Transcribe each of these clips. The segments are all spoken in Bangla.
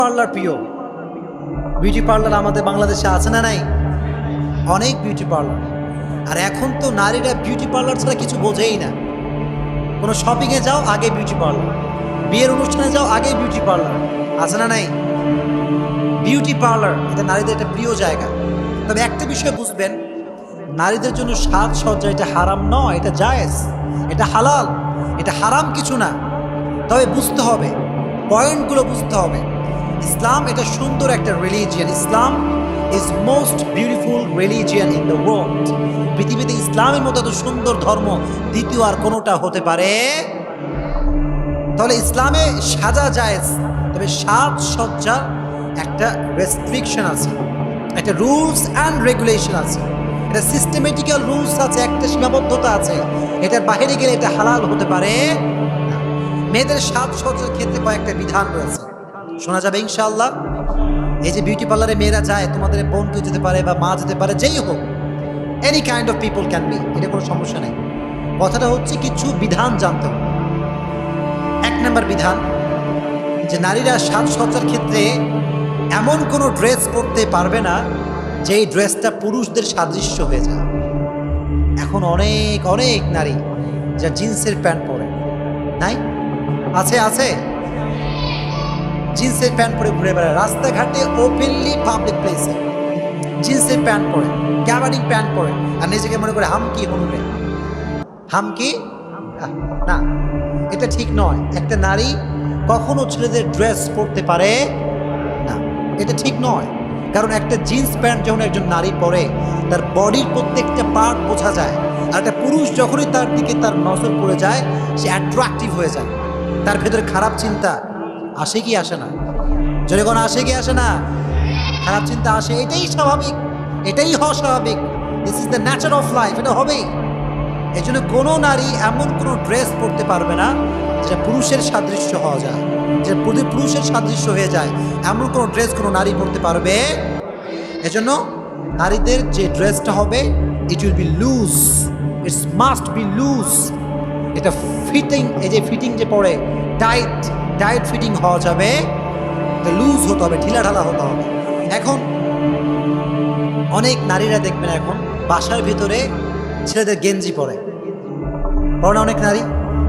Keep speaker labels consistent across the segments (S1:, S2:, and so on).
S1: পার্লার প্রিয় বিউটি পার্লার আমাদের বাংলাদেশে আছে না নাই? অনেক বিউটি পার্লার। আর এখন তো নারীরা বিউটি পার্লার ছাড়া কিছু বোঝেই না। কোনো শপিংয়ে যাও আগে বিউটি পার্লার, বিয়ের অনুষ্ঠানে যাও আগে বিউটি পার্লার, আছে না নাই? বিউটি পার্লার এটা নারীদের একটা প্রিয় জায়গা। তবে একটা বিষয় বুঝবেন, নারীদের জন্য সাজসজ্জা এটা হারাম নয়, এটা জায়েজ, এটা হালাল, এটা হারাম কিছু না। তবে বুঝতে হবে, পয়েন্টগুলো বুঝতে হবে। ইসলাম এটা সুন্দর একটা religion. Islam is most beautiful religion in the world. পৃথিবীতে ইসলামের মতো এত সুন্দর ধর্ম দ্বিতীয় আর কোনোটা হতে পারে? তাহলে ইসলামে সাজা জায়েজ, তবে সাজসজ্জা একটা রেস্ট্রিকশন আছে, একটা রুলস অ্যান্ড রেগুলেশন আছে, এটা সিস্টেমেটিক্যাল রুলস আছে, একটা সীমাবদ্ধতা আছে। এটার বাইরে গেলে এটা হালাল হতে পারে না। মেয়েদের সাজসজ্জার ক্ষেত্রে কয়েকটা বিধান রয়েছে, শোনা যাবে ইনশাআল্লাহ। এই যে বিউটি পার্লারে মেয়েরা যায়, তোমাদের বোন কেউ যেতে পারে বা মা যেতে পারে, যেই হোক, any kind of people can be, এটা কোনো সমস্যা নেই। কথাটা হচ্ছে কিছু বিধান জানতে হবে। এক নম্বর বিধান, যে নারীরা সাজসজ্জার ক্ষেত্রে এমন কোনো ড্রেস পরতে পারবে না যেই ড্রেসটা পুরুষদের সাদৃশ্য হয়ে যায়। এখন অনেক অনেক নারী যা জিন্সের প্যান্ট পরে, নাই? আছে আছে, জিন্সের প্যান্ট পরে ঘুরে বেড়ায় রাস্তাঘাটে, ওপেনলি পাবলিক প্লেসে জিন্সের প্যান্ট পরে, গ্যাবার্ডিং প্যান্ট পরে, আর নিজেকে মনে করে হামকি হনুরে হামকি। না, এটা ঠিক নয়। একটা নারী কখনো ছেলেদের ড্রেস পরতে পারে না, এটা ঠিক নয়। কারণ একটা জিন্স প্যান্ট যখন একজন নারী পরে, তার বডির প্রত্যেকটা পার্ট বোঝা যায়। আর একটা পুরুষ যখনই তার দিকে তার নজর পড়ে যায়, সে অ্যাট্রাকটিভ হয়ে যায়। তার ভেতরে খারাপ চিন্তা আসে কি আসে না? যদি কোনো আসে কি আসে না? খারাপ চিন্তা আসে, এটাই স্বাভাবিক, এটাই হওয়া স্বাভাবিক। This is the Nature of life, এটা হবেই। এই জন্য কোনো নারী এমন কোনো ড্রেস পরতে পারবে না যেটা পুরুষের সাদৃশ্য হওয়া যায়, যে পুরুষের সাদৃশ্য হয়ে যায়, এমন কোনো ড্রেস কোনো নারী পরতে পারবে। এজন্য নারীদের যে ড্রেসটা হবে, it will be loose, it's must be loose. এটা ফিটিং, এই যে ফিটিং যে পরে, টাইট টাইট ফিটিং হওয়া যাবে, এটা লুজ হতে হবে, ঢিলা ঢালা হতে হবে। এখন অনেক নারীরা দেখবেন এখন বাসার ভিতরে ছেলেদের গেঞ্জি পরে না? অনেক নারী,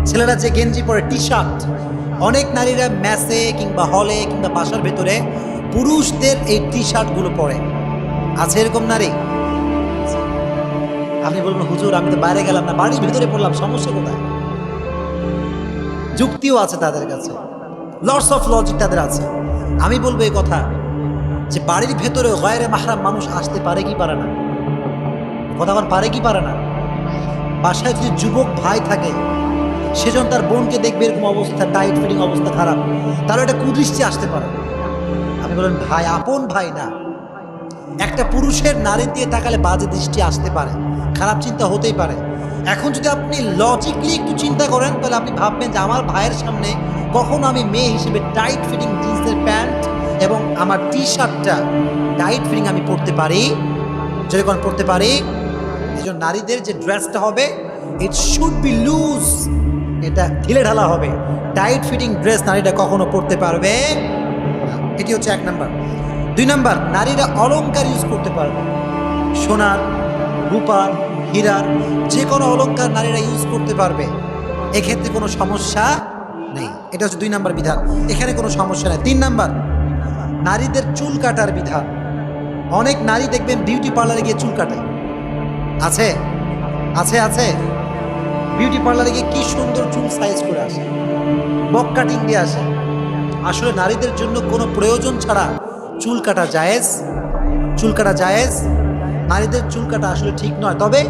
S1: ছেলেরা যে গেঞ্জি পরে, টি শার্ট, অনেক নারীরা ম্যাসে কিংবা হলে কিংবা বাসার ভেতরে পুরুষদের এই টি শার্টগুলো পরে। আছে এরকম নারী? আপনি বলবেন হুজুর আমি তো বাইরে গেলাম না, বাড়ির ভিতরে পড়লাম, সমস্যা কোথায়? যুক্তিও আছে তাদের কাছে, লটস অফ লজিক তাদের আছে। আমি বলবো এই কথা যে বাড়ির ভেতরে গায়রে মাহরাম মানুষ আসতে পারে কি পারে না? কথা বল, পারে কি পারে না? বাসায় যদি যুবক ভাই থাকে, সেজন তার বোনকে দেখবে এরকম অবস্থা, টাইট ফিটিং অবস্থা খারাপ, তাহলে একটা কুদৃষ্টি আসতে পারে। আপনি বলেন ভাই, আপন ভাই না, একটা পুরুষের নারী দিয়ে তাকালে বাজে দৃষ্টি আসতে পারে, খারাপ চিন্তা হতেই পারে। এখন যদি আপনি লজিকলি একটু চিন্তা করেন, তাহলে আপনি ভাববেন যে আমার ভাইয়ের সামনে কখনো আমি মেয়ে হিসেবে টাইট ফিটিং জিন্সের প্যান্ট এবং আমার টি শার্টটা টাইট ফিটিং আমি পরতে পারি? যদি কোন পরতে পারি? এই জন্য নারীদের যে ড্রেসটা হবে, ইট শুড বি লুজ, এটা ঢিলে ঢালা হবে। টাইট ফিটিং ড্রেস নারীরা কখনো পরতে পারবে না। এটি হচ্ছে এক নাম্বার। দুই নাম্বার, নারীরা অলংকার ইউজ করতে পারবে, সোনার, রূপার, হীরার যে কোনো অলংকার নারীরা ইউজ করতে পারবে, এক্ষেত্রে কোনো সমস্যা নেই। এটা হচ্ছে দুই নাম্বার বিধান, এখানে কোনো সমস্যা নেই। তিন নাম্বার, নারীদের চুল কাটার বিধান। অনেক নারী দেখবেন বিউটি পার্লারে গিয়ে চুল কাটে, আছে আছে আছে, বিউটি পার্লারে গিয়ে কি সুন্দর চুল সাইজ করে আসে, বক কাটিং দিয়ে আসে। আসলে নারীদের জন্য কোনো প্রয়োজন ছাড়া চুল কাটা জায়েজ, চুল কাটা জায়েজ। নারীদের চুল কাটা আসলে ঠিক নয়। তবে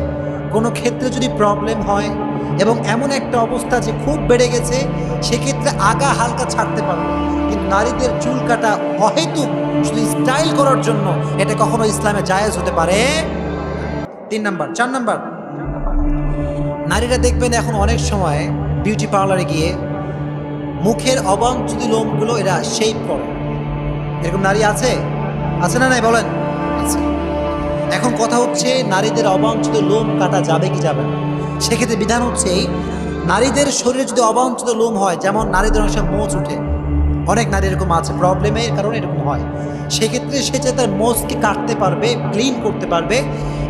S1: কোনো ক্ষেত্রে যদি প্রবলেম হয় এবং এমন একটা অবস্থা যে খুব বেড়ে গেছে, সেক্ষেত্রে আগা হালকা ছাড়তে পারবে। কিন্তু নারীদের চুল কাটা অহেতুক শুধু স্টাইল করার জন্য, এটা কখনো ইসলামে জায়েজ হতে পারে। তিন নাম্বার। চার নাম্বার, নারীরা দেখবেন এখন অনেক সময় বিউটি পার্লারে গিয়ে মুখের অবাঞ্ছিত লোমগুলো এরা শেপ করে। এরকম নারী আছে? আছে না নাই বলেন? আছে। এখন কথা হচ্ছে নারীদের অবাঞ্ছিত লোম কাটা যাবে কি যাবে না? সেক্ষেত্রে বিধান হচ্ছে, নারীদের শরীরে যদি অবাঞ্ছিত লোম হয়, যেমন নারীদের অনেক সময় মোচ উঠে, অনেক নারী এরকম আছে, প্রবলেমের কারণে এরকম হয়। সেক্ষেত্রে সে যে তার মোজকে কাটতে পারবে, ক্লিন করতে পারবে,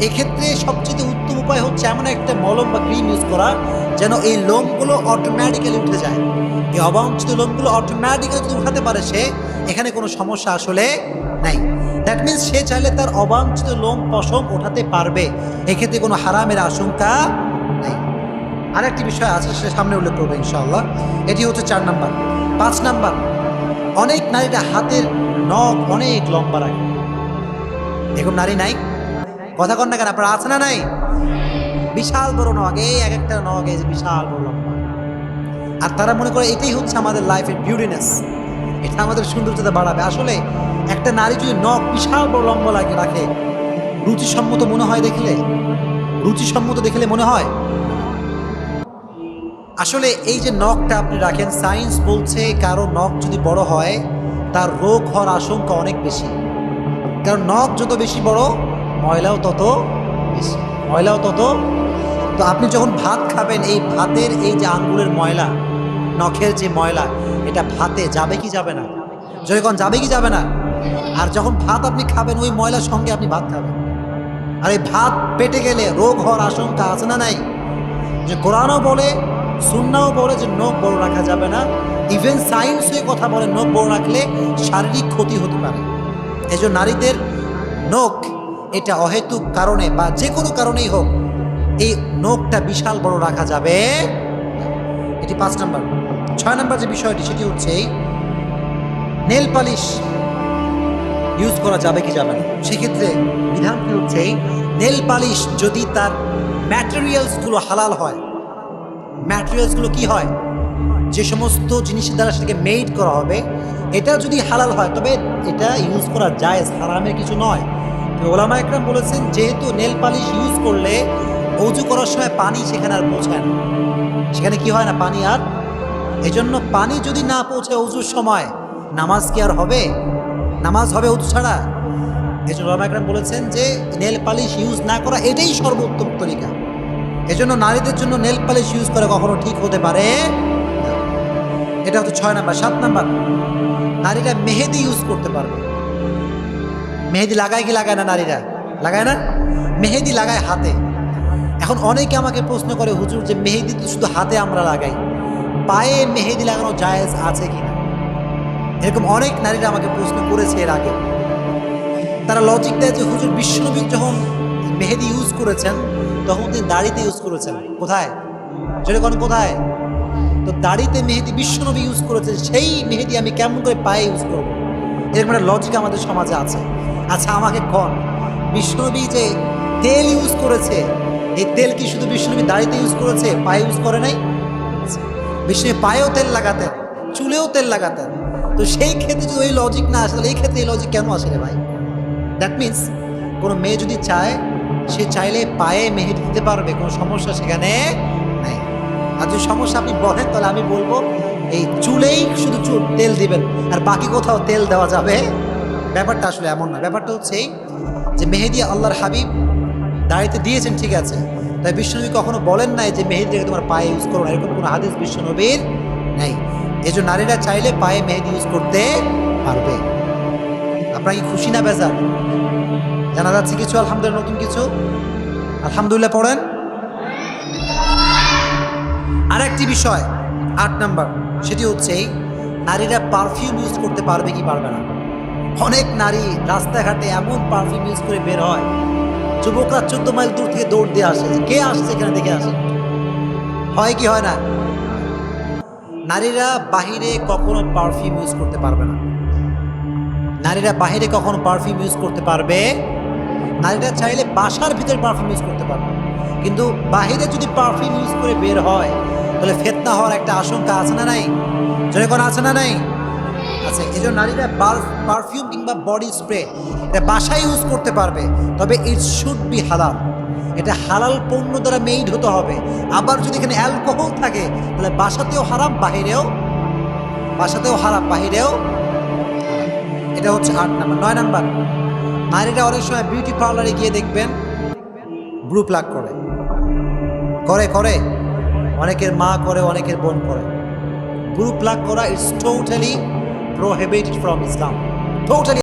S1: এক্ষেত্রে সবচেয়ে উত্তম উপায় হচ্ছে এমন একটা মলম বা ক্রিম ইউজ করা যেন এই লোমগুলো অটোমেটিক্যালি উঠে যায়। এই অবাঞ্ছিত লোমগুলো অটোমেটিক্যালি যদি উঠাতে পারে সে, এখানে কোনো সমস্যা আসলে নাই। দ্যাট মিনস সে চাইলে তার অবাঞ্ছিত লোম পশম ওঠাতে পারবে, এক্ষেত্রে কোনো হারামের আশঙ্কা নাই। আরেকটি বিষয় আছে, সে সামনে উল্লেখ করবো ইনশাআল্লাহ। এটি হচ্ছে 4 নাম্বার। 5 নাম্বার, অনেক নারীরা হাতের নখ অনেক লম্বা রাখে। এরকম নারী নাই? কথা কন না কেন, আপনারা আছে না নাই? বিশাল বড় নখ, এই এক একটা নখ এই যে বিশাল বড় লম্বা। আর তারা মনে করে এটাই হচ্ছে আমাদের লাইফের বিউটিনেস, এটা আমাদের সৌন্দর্যতা বাড়াবে। আসলে একটা নারী যদি নখ বিশাল বড় লম্বা রাখে, রুচিসম্মত মনে হয় দেখলে? রুচিসম্মত দেখলে মনে হয়? আসলে এই যে নখটা আপনি রাখেন, সায়েন্স বলছে কারো নখ যদি বড় হয় তার রোগ হওয়ার আশঙ্কা অনেক বেশি। কারণ নখ যত বেশি বড়, ময়লাও তত বেশি, ময়লাও তত। তো আপনি যখন ভাত খাবেন, এই ভাতের এই যে আঙ্গুলের ময়লা, নখের যে ময়লা, এটা ভাতে যাবে কি যাবে না? যখন যাবে কি যাবে না? আর যখন ভাত আপনি খাবেন, ওই ময়লার সঙ্গে আপনি ভাত খাবেন, আর এই ভাত পেটে গেলে রোগ হওয়ার আশঙ্কা আছে না নাই? যে কোরআনও বলে, সুন্নাও বলে যে নখ বড় রাখা যাবে না। ইভেন সায়েন্সে কথা বলে নখ বড় রাখলে শারীরিক ক্ষতি হতে পারে। এই জন্য নারীদের নখ এটা অহেতুক কারণে বা যে কোনো কারণেই হোক, এই নখটা বিশাল বড় রাখা যাবে। এটি 5 নাম্বার। 6 নাম্বার যে বিষয়টি, সেটি হচ্ছে নেল পালিশ ইউজ করা যাবে কি যাবে না। সেক্ষেত্রে বিধান কি হচ্ছে, নেল পালিশ যদি তার ম্যাটেরিয়ালসগুলো হালাল হয়, ম্যাটেরিয়ালসগুলো কি হয়, যে সমস্ত জিনিসের দ্বারা সেটাকে মেড করা হবে, এটা যদি হালাল হয় তবে এটা ইউজ করা জায়েজ, হারামের কিছু নয়। তো ওলামা একরাম বলেছেন যেহেতু নেল পালিশ ইউজ করলে অজু করার সময় পানি সেখানে আর পৌঁছায় না, সেখানে কি হয় না, পানি আর, এজন্য পানি যদি না পৌঁছায় অজুর সময়, নামাজ কি আর হবে? নামাজ হবে অজু ছাড়া। এই জন্য ওলামা একরাম বলেছেন যে নেল পালিশ ইউজ না করা এটাই সর্বোত্তম তরিকা। এজন্য নারীদের জন্য নেল পালিশ ইউজ করা কখনো ঠিক হতে পারে না। এটা হচ্ছে 6 নাম্বার। 7 নাম্বার, নারীরা মেহেদি ইউজ করতে পারবে। মেহেদি লাগায় কি লাগায় না? নারীরা লাগায় না? মেহেদি লাগায় হাতে। এখন অনেকে আমাকে প্রশ্ন করে, হুজুর যে মেহেদি তো শুধু হাতে আমরা লাগাই, পায়ে মেহেদি লাগানো জায়েজ আছে কিনা? এরকম অনেক নারীরা আমাকে প্রশ্ন করেছে এর আগে। তারা লজিক দেয় যে হুজুর বিশ্বনবী যখন মেহেদি ইউজ করেছেন তখন তিনি দাড়িতে ইউজ করেছেন। কোথায়? যেরকম কোথায়? তো দাড়িতে মেহেদি বিশ্বনবী ইউজ করেছেন, সেই মেহেদি আমি কেমন করে পায়ে ইউজ করব? এরকম একটা লজিক আমাদের সমাজে আছে। আচ্ছা আমাকে কন, বিশ্বনবী যে তেল ইউজ করেছে, এই তেল কি শুধু বিশ্বনবী দাড়িতে ইউজ করেছে, পায়ে ইউজ করে নাই? বিশ্বনবী পায়েও তেল লাগাতেন, চুলেও তেল লাগাতেন। তো সেই ক্ষেত্রে যদি ওই লজিক না আসে, তাহলে এই ক্ষেত্রে এই লজিক কেন আসে রে ভাই? দ্যাট মিনস কোনো মেয়ে যদি চায়, সে চাইলে পায়ে মেহেদি দিতে পারবে, কোনো সমস্যা সেখানে নাই। আর যদি সমস্যা আপনি বলেন, তাহলে আমি বলবো এই চুলেই শুধু তেল দিবেন, আর বাকি কোথাও তেল দেওয়া যাবে। ব্যাপারটা আসলে এমন না। ব্যাপারটা হচ্ছে এই যে মেহেদি আল্লাহর হাবিব দাড়িতে দিয়েছেন, ঠিক আছে, তাই বিশ্বনবী কখনো বলেন নাই যে মেহেদিটাকে তোমার পায়ে ইউজ করো না, এরকম কোনো হাদিস বিশ্বনবীর নেই। এই জন্য নারীরা চাইলে পায়ে মেহেদি ইউজ করতে পারবে। আপনারা কি খুশি না বেজার? জানা যাচ্ছে কিছু? আলহামদুলিল্লাহ। নতুন কিছু আলহামদুলিল্লাহ পড়েন। আরেকটি বিষয় 8 নাম্বার, সেটি হচ্ছে নারীরা পারফিউম ইউজ করতে পারবে কি পারবে না। অনেক নারী রাস্তাঘাটে এমন পারফিউম ইউজ করে বের হয়, যুবকরা 14 মাইল দূর থেকে দৌড় দিয়ে আসে, কে আসছে এখানে দেখে আসে। হয় কি হয় না? নারীরা বাহিরে কখনো পারফিউম ইউজ করতে পারবে না। নারীরা বাহিরে কখনো পারফিউম ইউজ করতে পারবে। নারীরা চাইলে বাসার ভিতরে পারফিউম ইউজ করতে পারবে, কিন্তু বাহিরে যদি পারফিউম ইউজ করে বের হয় তাহলে ফিতনা হওয়ার একটা আশঙ্কা আছে না নাই? জোরে কোন আছে না নাই? আচ্ছা, এই জন্য নারীরা পারফিউম কিংবা বডি স্প্রে এটা বাসায় ইউজ করতে পারবে, তবে ইট শুড বি হালাল। এটা হালাল পণ্য দ্বারা মেড হতে হবে। আবার যদি এখানে অ্যালকোহল থাকে তাহলে বাসাতেও হারাম, বাসাতেও হারাম, বাহিরেও। এটা হচ্ছে 8 নাম্বার। 9 নাম্বার, নারীরা অনেক সময় বিউটি পার্লারে গিয়ে দেখবেন ব্রু প্লাগ করে করে করে অনেকের মা করে, অনেকের বোন করে। ব্রু প্লাগ করা it's totally prohibited from Islam. Totally